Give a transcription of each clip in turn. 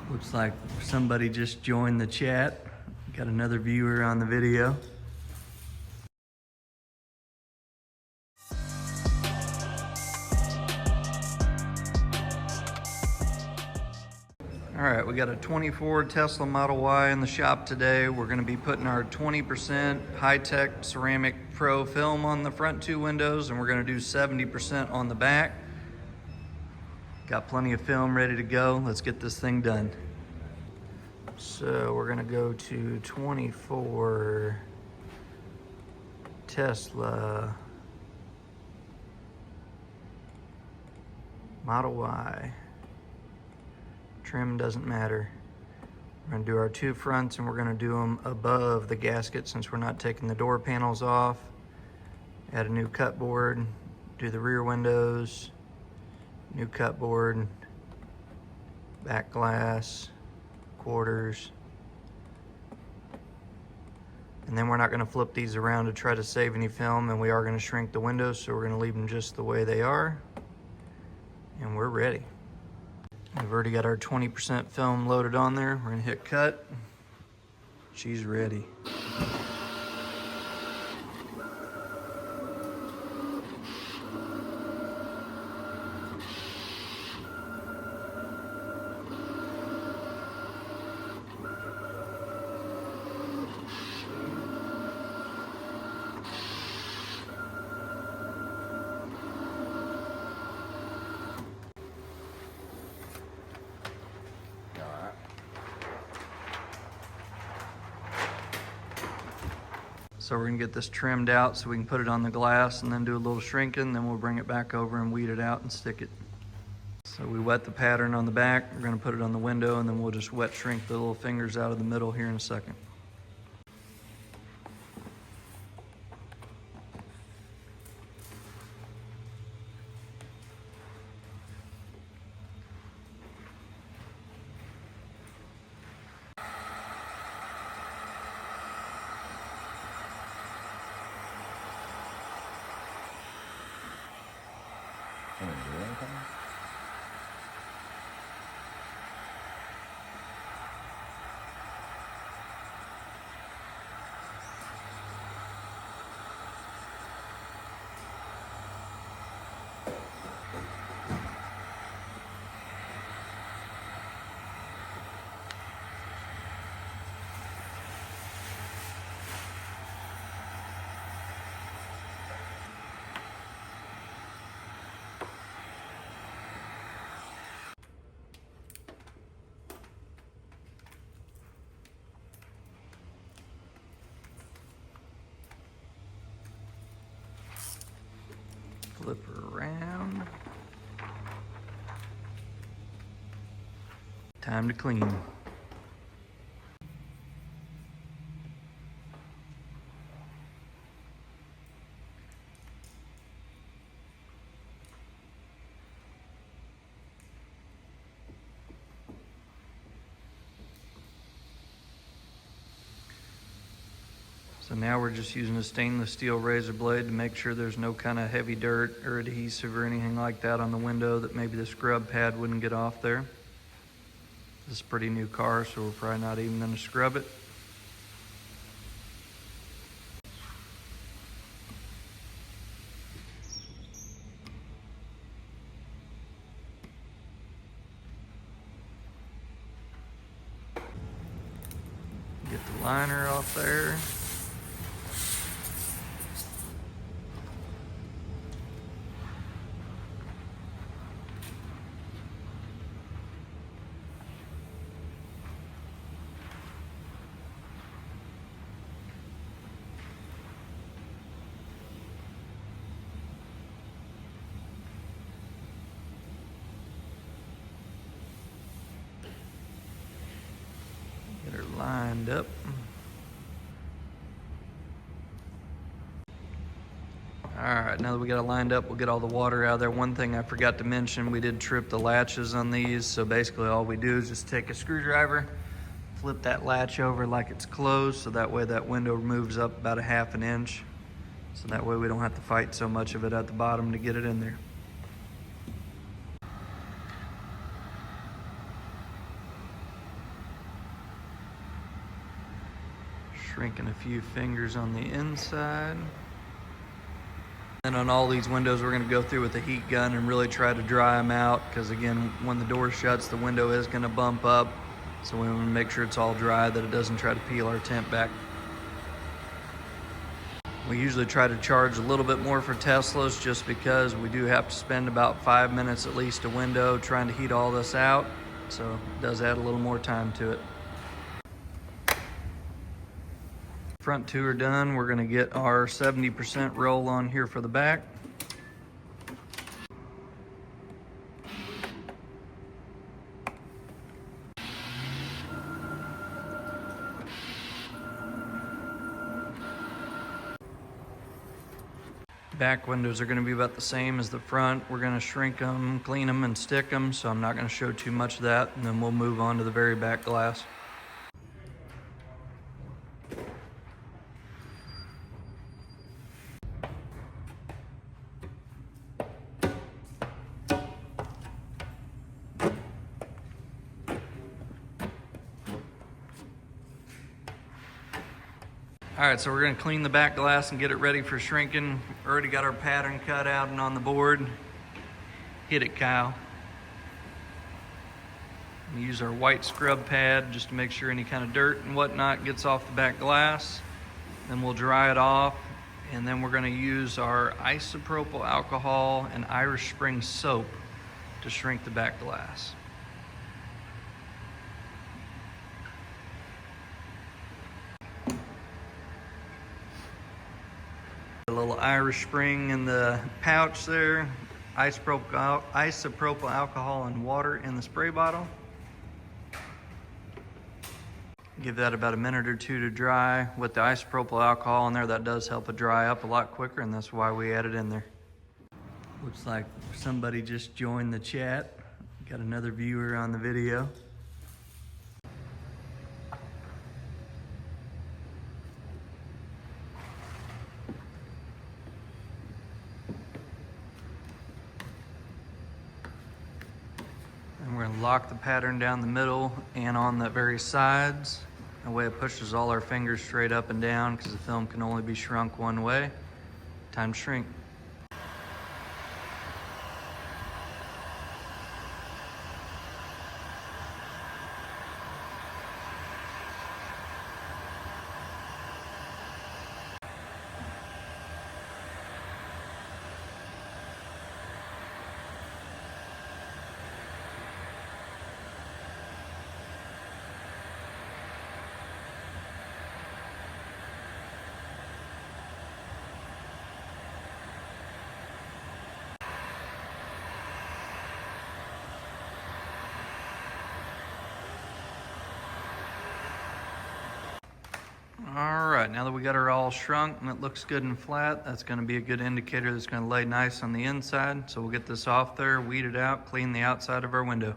Looks like somebody just joined the chat. Got another viewer on the video. All right, we got a 24 Tesla Model Y in the shop today. We're gonna be putting our 20% Hitek ceramic pro film on the front two windows, and we're gonna do 70% on the back. Got plenty of film ready to go. Let's get this thing done. So we're gonna go to 24 Tesla Model Y. Trim doesn't matter. We're gonna do our two fronts, and we're gonna do them above the gasket since we're not taking the door panels off. Add a new cut board, do the rear windows, new cut board, back glass, quarters. And then we're not gonna flip these around to try to save any film, and we are gonna shrink the windows, so we're gonna leave them just the way they are. And we're ready. We've already got our 20% film loaded on there. We're gonna hit cut. She's ready. So we're gonna get this trimmed out so we can put it on the glass and then do a little shrinking, then we'll bring it back over and weed it out and stick it. So we wet the pattern on the back, we're gonna put it on the window, and then we'll just wet shrink the little fingers out of the middle here in a second. Flip her around. Time to clean. So now we're just using a stainless steel razor blade to make sure there's no kind of heavy dirt or adhesive or anything like that on the window that maybe the scrub pad wouldn't get off there. This is a pretty new car, so we're probably not even going to scrub it. Get the liner off there. Get her lined up. All right, now that we got it lined up, we'll get all the water out of there. One thing I forgot to mention, we did trip the latches on these. So basically all we do is just take a screwdriver, flip that latch over like it's closed, so that way that window moves up about a ½ an inch. So that way we don't have to fight so much of it at the bottom to get it in there. Shrinking a few fingers on the inside. And on all these windows, we're gonna go through with a heat gun and really try to dry them out, because again, when the door shuts, the window is gonna bump up. So we wanna make sure it's all dry, that it doesn't try to peel our tint back. We usually try to charge a little bit more for Teslas, just because we do have to spend about 5 minutes at least a window trying to heat all this out. So it does add a little more time to it. Front two are done. We're gonna get our 70% roll on here for the back. Back windows are going to be about the same as the front. We're going to shrink them, clean them, and stick them, so I'm not going to show too much of that, and then we'll move on to the very back glass. All right, so we're gonna clean the back glass and get it ready for shrinking. Already got our pattern cut out and on the board. Hit it, Kyle. We use our white scrub pad just to make sure any kind of dirt and whatnot gets off the back glass. Then we'll dry it off, and then we're gonna use our isopropyl alcohol and Irish Spring soap to shrink the back glass. A little Irish Spring in the pouch there, isopropyl alcohol and water in the spray bottle. Give that about a minute or two to dry. With the isopropyl alcohol in there, that does help it dry up a lot quicker, and that's why we add it in there. Looks like somebody just joined the chat. Got another viewer on the video. And we're gonna lock the pattern down the middle and on the very sides. That way it pushes all our fingers straight up and down, because the film can only be shrunk one way. Time to shrink. All right, now that we got her all shrunk and it looks good and flat, that's gonna be a good indicator that's gonna lay nice on the inside. So we'll get this off there, weed it out, clean the outside of our window.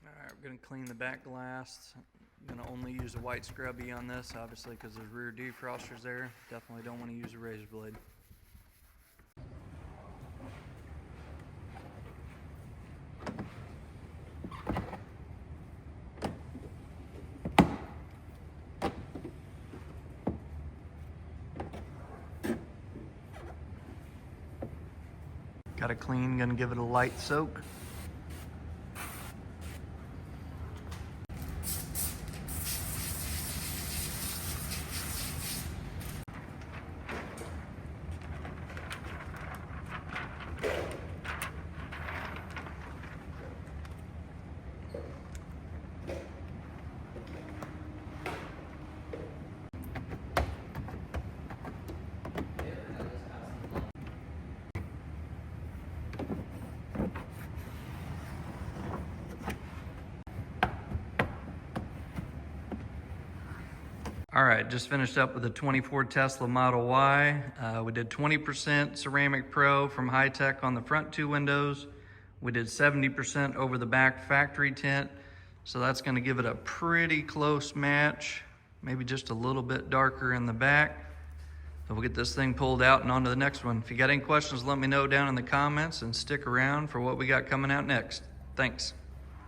All right, we're gonna clean the back glass. I'm gonna only use a white scrubby on this, obviously, because there's rear defrosters there. Definitely don't wanna use a razor blade. Got it clean, gonna give it a light soak. All right, just finished up with a 24 Tesla Model Y. We did 20% Ceramic Pro from Hitek on the front two windows. We did 70% over the back factory tint. So that's gonna give it a pretty close match, maybe just a little bit darker in the back. So we'll get this thing pulled out and on to the next one. If you got any questions, let me know down in the comments, and stick around for what we got coming out next. Thanks.